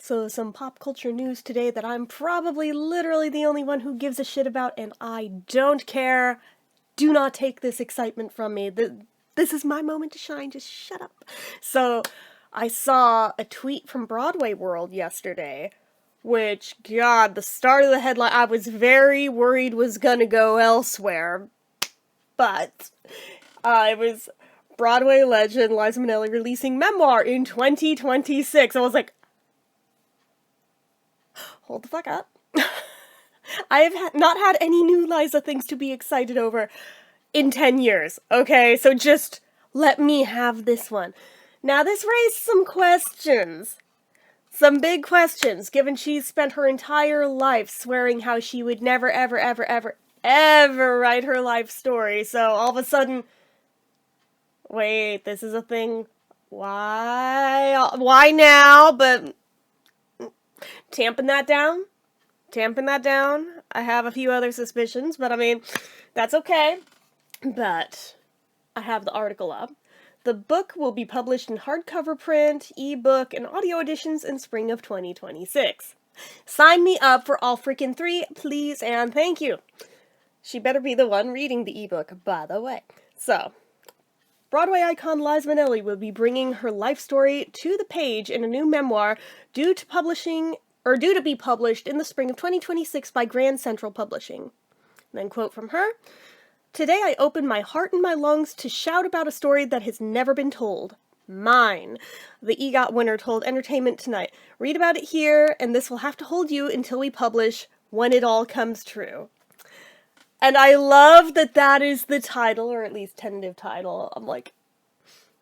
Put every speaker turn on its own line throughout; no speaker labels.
So some pop culture news today that I'm probably literally the only one who gives a shit about, and I don't care. Do not take this excitement from me. This is my moment to shine. Just shut up. So I saw a tweet from Broadway World yesterday, which, God, the start of the headline, I was very worried was gonna go elsewhere. But it was Broadway legend Liza Minnelli releasing memoir in 2026. I was like, hold the fuck up. I have not had any new Liza things to be excited over in 10 years, okay? So just let me have this one. Now, this raised some questions. Some big questions, given she's spent her entire life swearing how she would never, ever, ever, ever, ever write her life story. So all of a sudden, wait, this is a thing. Why? Why now? But tamping that down. I have a few other suspicions, but I mean, that's okay. But I have the article up. The book will be published in hardcover print, ebook, and audio editions in spring of 2026. Sign me up for all freaking three, please and thank you. She better be the one reading the ebook, by the way. So, Broadway icon Liza Minnelli will be bringing her life story to the page in a new memoir due to be published in the spring of 2026 by Grand Central Publishing. And then quote from her, "Today I open my heart and my lungs to shout about a story that has never been told. Mine," the EGOT winner told Entertainment Tonight. "Read about it here, and this will have to hold you until we publish When It All Comes True." And I love that that is the title, or at least tentative title. I'm like,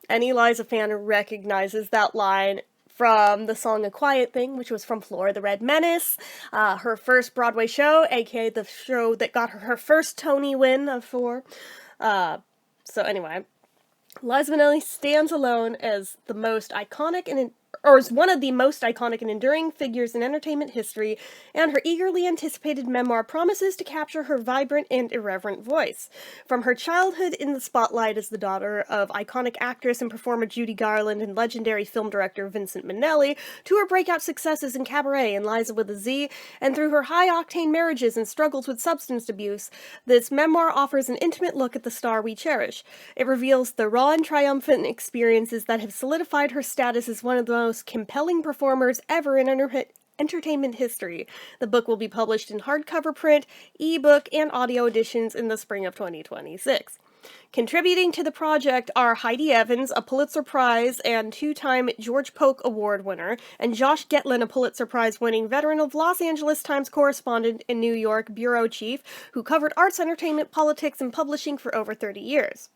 any Liza fan recognizes that line from the song A Quiet Thing, which was from Flora the Red Menace, her first Broadway show, aka the show that got her first Tony win of 4. So anyway, Liza Minnelli stands alone as the most iconic as one of the most iconic and enduring figures in entertainment history, and her eagerly anticipated memoir promises to capture her vibrant and irreverent voice. From her childhood in the spotlight as the daughter of iconic actress and performer Judy Garland and legendary film director Vincent Minnelli, to her breakout successes in Cabaret and Liza with a Z, and through her high-octane marriages and struggles with substance abuse, this memoir offers an intimate look at the star we cherish. It reveals the raw and triumphant experiences that have solidified her status as one of the most compelling performers ever in entertainment history. The book will be published in hardcover print, ebook, and audio editions in the spring of 2026. Contributing to the project are Heidi Evans, a Pulitzer Prize and 2-time George Polk Award winner, and Josh Getlin, a Pulitzer Prize-winning veteran of Los Angeles Times correspondent and New York bureau chief, who covered arts, entertainment, politics, and publishing for over 30 years.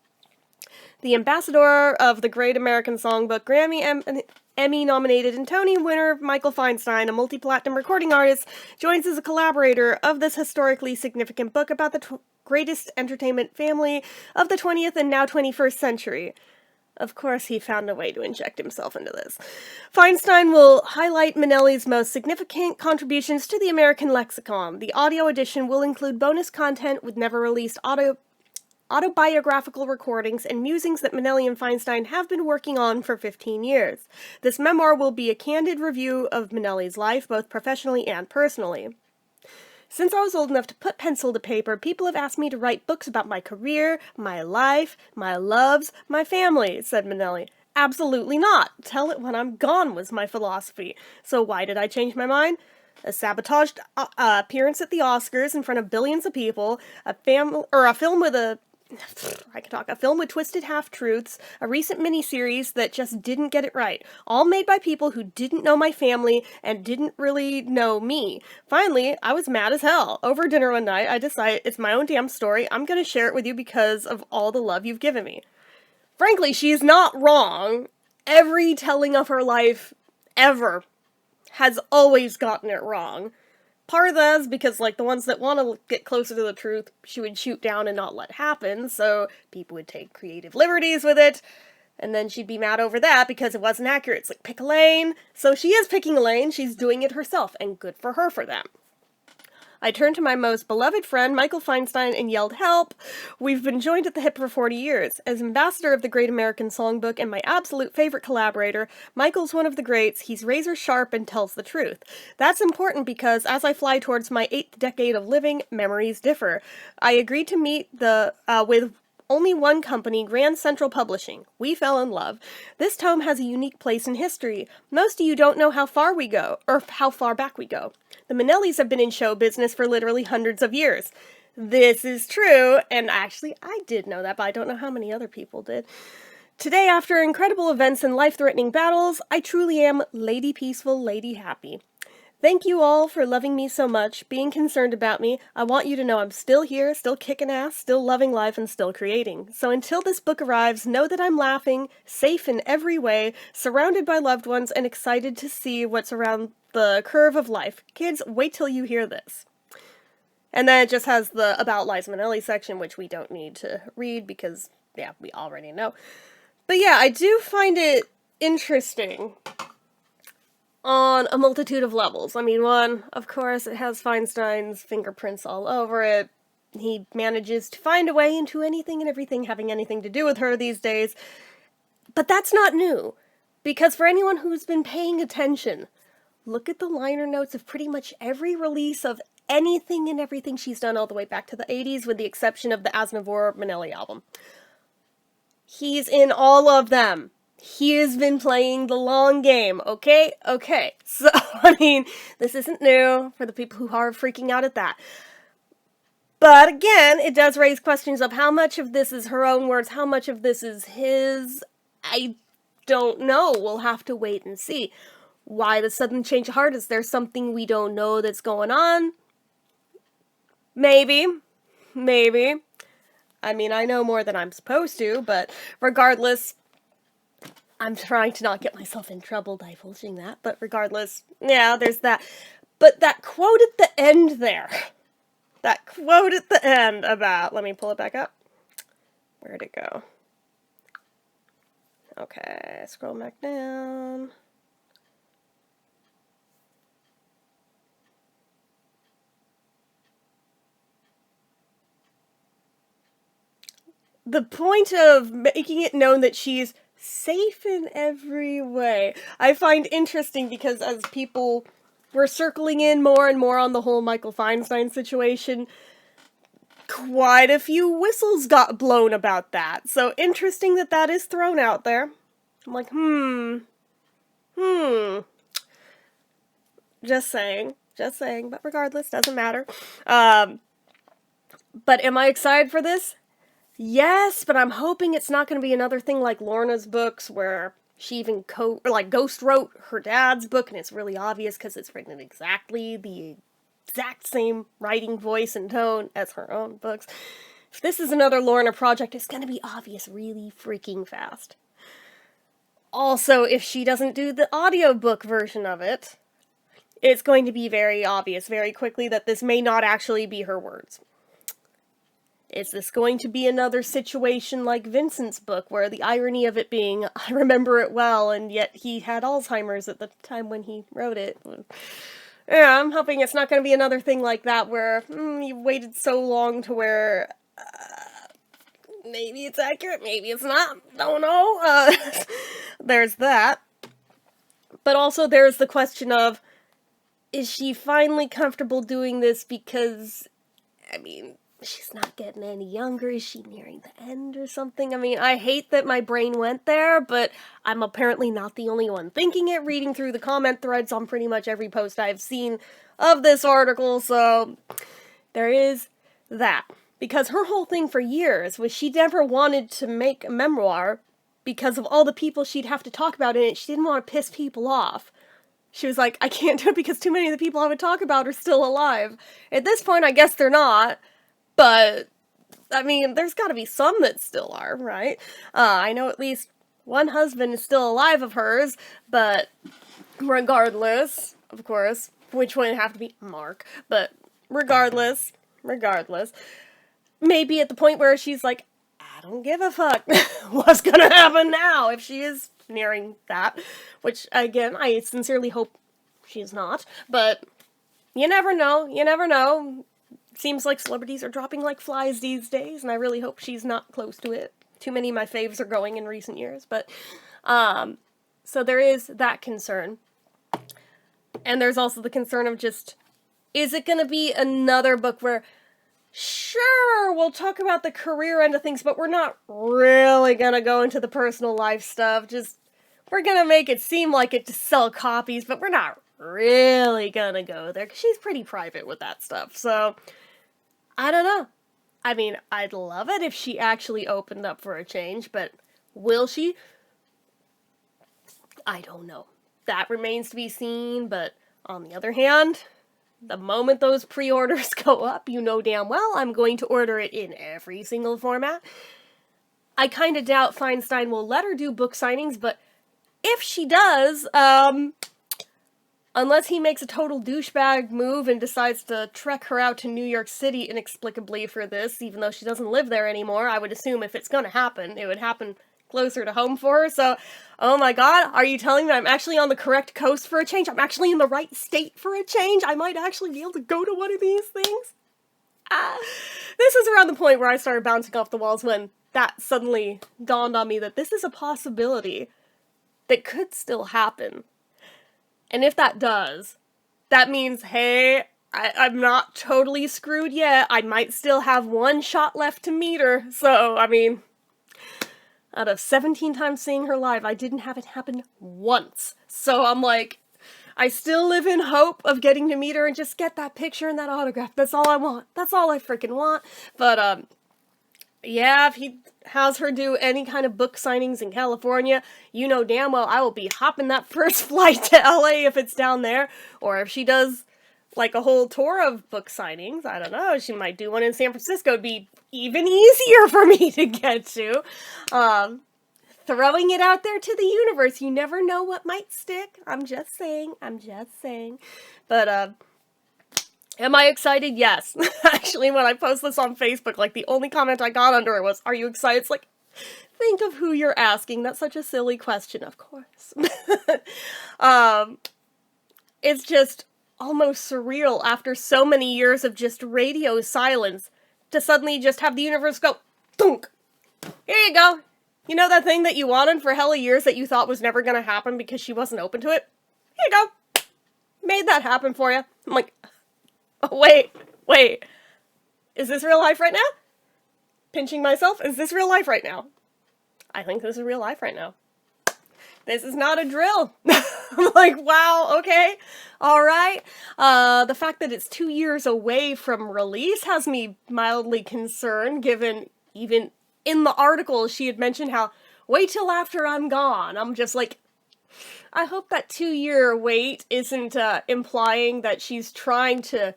The ambassador of the Great American Songbook, Grammy Emmy-nominated and Tony winner Michael Feinstein, a multi-platinum recording artist, joins as a collaborator of this historically significant book about the greatest entertainment family of the 20th and now 21st century. Of course, he found a way to inject himself into this. Feinstein will highlight Minnelli's most significant contributions to the American lexicon. The audio edition will include bonus content with never-released autobiographical recordings and musings that Minnelli and Feinstein have been working on for 15 years. This memoir will be a candid review of Minnelli's life, both professionally and personally. "Since I was old enough to put pencil to paper, people have asked me to write books about my career, my life, my loves, my family," said Minnelli. "Absolutely not. Tell it when I'm gone," was my philosophy. So why did I change my mind? A sabotaged appearance at the Oscars in front of billions of people, a film with twisted half-truths, a recent miniseries that just didn't get it right, all made by people who didn't know my family and didn't really know me. Finally, I was mad as hell. Over dinner one night, I decided it's my own damn story. I'm gonna share it with you because of all the love you've given me. Frankly, she's not wrong. Every telling of her life ever has always gotten it wrong. Part of that is because, the ones that want to get closer to the truth, she would shoot down and not let happen, so people would take creative liberties with it, and then she'd be mad over that because it wasn't accurate. It's like, pick a lane. So she is picking a lane, she's doing it herself, and good for her for that. I turned to my most beloved friend, Michael Feinstein, and yelled, "Help!" We've been joined at the hip for 40 years. As ambassador of the Great American Songbook and my absolute favorite collaborator, Michael's one of the greats. He's razor sharp and tells the truth. That's important because as I fly towards my 8th decade of living, memories differ. I agreed to meet with only one company, Grand Central Publishing. We fell in love. This tome has a unique place in history. Most of you don't know how far we go, or how far back we go. The Minnellis have been in show business for literally hundreds of years. This is true, and actually I did know that, but I don't know how many other people did. Today, after incredible events and life-threatening battles, I truly am Lady Peaceful, Lady Happy. Thank you all for loving me so much, being concerned about me. I want you to know I'm still here, still kicking ass, still loving life, and still creating. So until this book arrives, know that I'm laughing, safe in every way, surrounded by loved ones, and excited to see what's around the curve of life. Kids, wait till you hear this. And then it just has the About Liza Minnelli section, which we don't need to read because, yeah, we already know. But yeah, I do find it interesting on a multitude of levels. I mean, one, of course, it has Feinstein's fingerprints all over it. He manages to find a way into anything and everything having anything to do with her these days. But that's not new, because for anyone who's been paying attention, look at the liner notes of pretty much every release of anything and everything she's done all the way back to the 80s, with the exception of the Aznavour Minnelli album. He's in all of them. He has been playing the long game, okay? Okay. So, I mean, this isn't new for the people who are freaking out at that. But again, it does raise questions of how much of this is her own words, how much of this is his. I don't know. We'll have to wait and see. Why the sudden change of heart? Is there something we don't know that's going on? Maybe. Maybe. I mean, I know more than I'm supposed to, but regardless, I'm trying to not get myself in trouble divulging that, but regardless, yeah, there's that. But that quote at the end there, that quote at the end about, let me pull it back up. Where'd it go? Okay, scroll back down. The point of making it known that she's safe in every way, I find interesting, because as people were circling in more and more on the whole Michael Feinstein situation, quite a few whistles got blown about that. So interesting that that is thrown out there. I'm like, just saying, but regardless, doesn't matter. But am I excited for this? Yes, but I'm hoping it's not going to be another thing like Lorna's books, where she even ghost wrote her dad's book, and it's really obvious because it's written in exactly the exact same writing voice and tone as her own books. If this is another Lorna project, it's going to be obvious really freaking fast. Also, if she doesn't do the audiobook version of it, it's going to be very obvious very quickly that this may not actually be her words. Is this going to be another situation like Vincent's book, where the irony of it being, I remember it well, and yet he had Alzheimer's at the time when he wrote it? Yeah, I'm hoping it's not going to be another thing like that, where you waited so long to where maybe it's accurate, maybe it's not, don't know. There's that. But also there's the question of, is she finally comfortable doing this because, I mean, she's not getting any younger. Is she nearing the end or something? I mean, I hate that my brain went there, but I'm apparently not the only one thinking it, reading through the comment threads on pretty much every post I've seen of this article, so there is that. Because her whole thing for years was she never wanted to make a memoir because of all the people she'd have to talk about in it. She didn't want to piss people off. She was like, I can't do it because too many of the people I would talk about are still alive. At this point, I guess they're not. But, I mean, there's gotta be some that still are, right? I know at least one husband is still alive of hers, but regardless, of course, which wouldn't have to be Mark, but regardless, maybe at the point where she's like, I don't give a fuck what's gonna happen now, if she is nearing that, which, again, I sincerely hope she's not, but You never know. You never know. Seems like celebrities are dropping like flies these days, and I really hope she's not close to it. Too many of my faves are going in recent years, but so there is that concern. And there's also the concern of just, is it going to be another book where, sure, we'll talk about the career end of things, but we're not really going to go into the personal life stuff. Just, we're going to make it seem like it to sell copies, but we're not really going to go there, because she's pretty private with that stuff. So, I don't know. I mean, I'd love it if she actually opened up for a change, but will she? I don't know. That remains to be seen, but on the other hand, the moment those pre-orders go up, you know damn well I'm going to order it in every single format. I kind of doubt Feinstein will let her do book signings, but if she does, unless he makes a total douchebag move and decides to trek her out to New York City inexplicably for this, even though she doesn't live there anymore, I would assume if it's gonna happen, it would happen closer to home for her. So, oh my god, are you telling me I'm actually on the correct coast for a change? I'm actually in the right state for a change? I might actually be able to go to one of these things? This is around the point where I started bouncing off the walls when that suddenly dawned on me that this is a possibility that could still happen. And if that does, that means, hey, I'm not totally screwed yet. I might still have one shot left to meet her. So, I mean, out of 17 times seeing her live, I didn't have it happen once. So I'm like, I still live in hope of getting to meet her and just get that picture and that autograph. That's all I want. That's all I freaking want. But, yeah, if he has her do any kind of book signings in California, you know damn well I will be hopping that first flight to LA if it's down there. Or if she does, like, a whole tour of book signings, I don't know, she might do one in San Francisco. It'd be even easier for me to get to. Throwing it out there to the universe. You never know what might stick. I'm just saying. But, am I excited? Yes. Actually, when I post this on Facebook, like, the only comment I got under it was, are you excited? It's like, think of who you're asking. That's such a silly question, of course. It's just almost surreal after so many years of just radio silence to suddenly just have the universe go, thunk. Here you go. You know that thing that you wanted for hella years that you thought was never going to happen because she wasn't open to it? Here you go. Made that happen for you. I'm like, oh, wait. Is this real life right now? Pinching myself? Is this real life right now? I think this is real life right now. This is not a drill. I'm like, wow, okay, all right. The fact that it's 2 years away from release has me mildly concerned, given even in the article she had mentioned how, wait till after I'm gone. I'm just like, I hope that 2-year wait isn't implying that she's trying to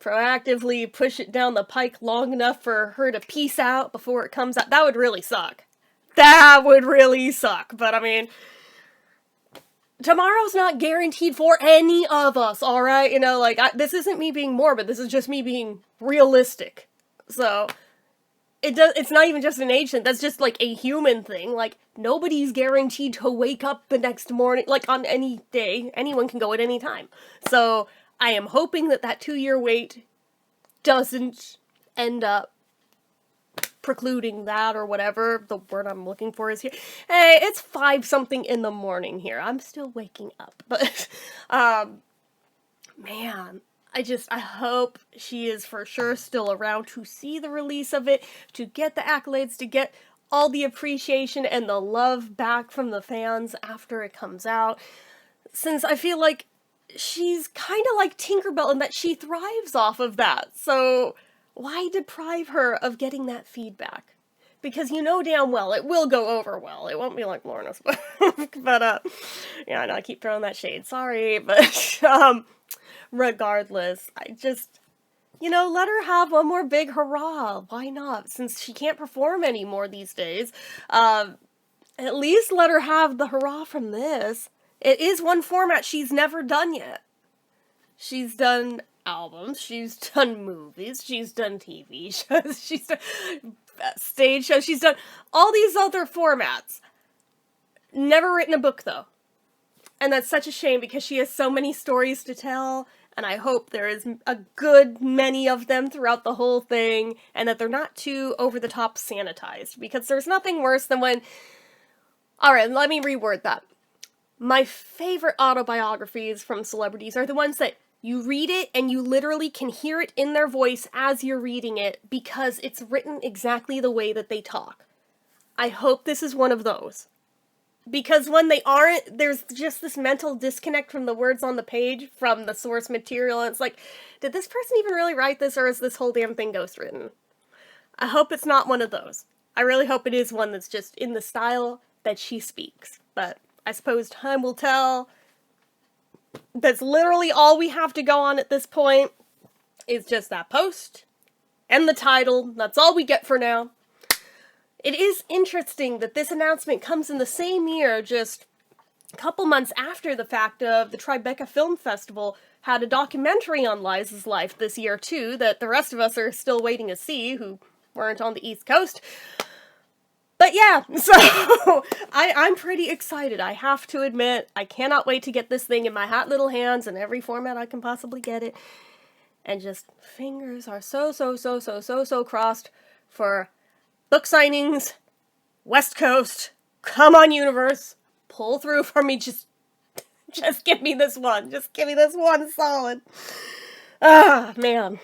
proactively push it down the pike long enough for her to peace out before it comes out. That would really suck. But I mean, tomorrow's not guaranteed for any of us, alright? You know, like, this isn't me being morbid, this is just me being realistic. So, it's not even just an age thing, that's just, like, a human thing. Like, nobody's guaranteed to wake up the next morning, like, on any day. Anyone can go at any time. So, I am hoping that 2-year wait doesn't end up precluding that or whatever the word I'm looking for is here. Hey, it's 5-something in the morning here. I'm still waking up. But, man, I hope she is for sure still around to see the release of it, to get the accolades, to get all the appreciation and the love back from the fans after it comes out. Since I feel like she's kind of like Tinkerbell in that she thrives off of that. So why deprive her of getting that feedback? Because you know damn well it will go over well. It won't be like Lorna's book. But, yeah, I know I keep throwing that shade. Sorry, but, regardless, I just, you know, let her have one more big hurrah. Why not? Since she can't perform anymore these days, at least let her have the hurrah from this. It is one format she's never done yet. She's done albums, she's done movies, she's done TV shows, she's done stage shows, she's done all these other formats. Never written a book, though. And that's such a shame because she has so many stories to tell. and I hope there is a good many of them throughout the whole thing, and that they're not too over-the-top sanitized, because there's nothing worse than when... Alright, let me reword that. My favorite autobiographies from celebrities are the ones that you read it and you literally can hear it in their voice as you're reading it because it's written exactly the way that they talk. I hope this is one of those. Because when they aren't, there's just this mental disconnect from the words on the page from the source material. And it's like, did this person even really write this, or is this whole damn thing ghostwritten? I hope it's not one of those. I really hope it is one that's just in the style that she speaks. But I suppose time will tell. That's literally all we have to go on at this point. Is just that post and the title. That's all we get for now. It is interesting that this announcement comes in the same year, just a couple months after the fact of the Tribeca Film Festival had a documentary on Liza's life this year too, that the rest of us are still waiting to see, who weren't on the East Coast. But yeah, so I'm pretty excited, I have to admit. I cannot wait to get this thing in my hot little hands in every format I can possibly get it. And just fingers are so crossed for book signings, West Coast, come on universe, pull through for me, just give me this one, just give me this one solid. Ah, man.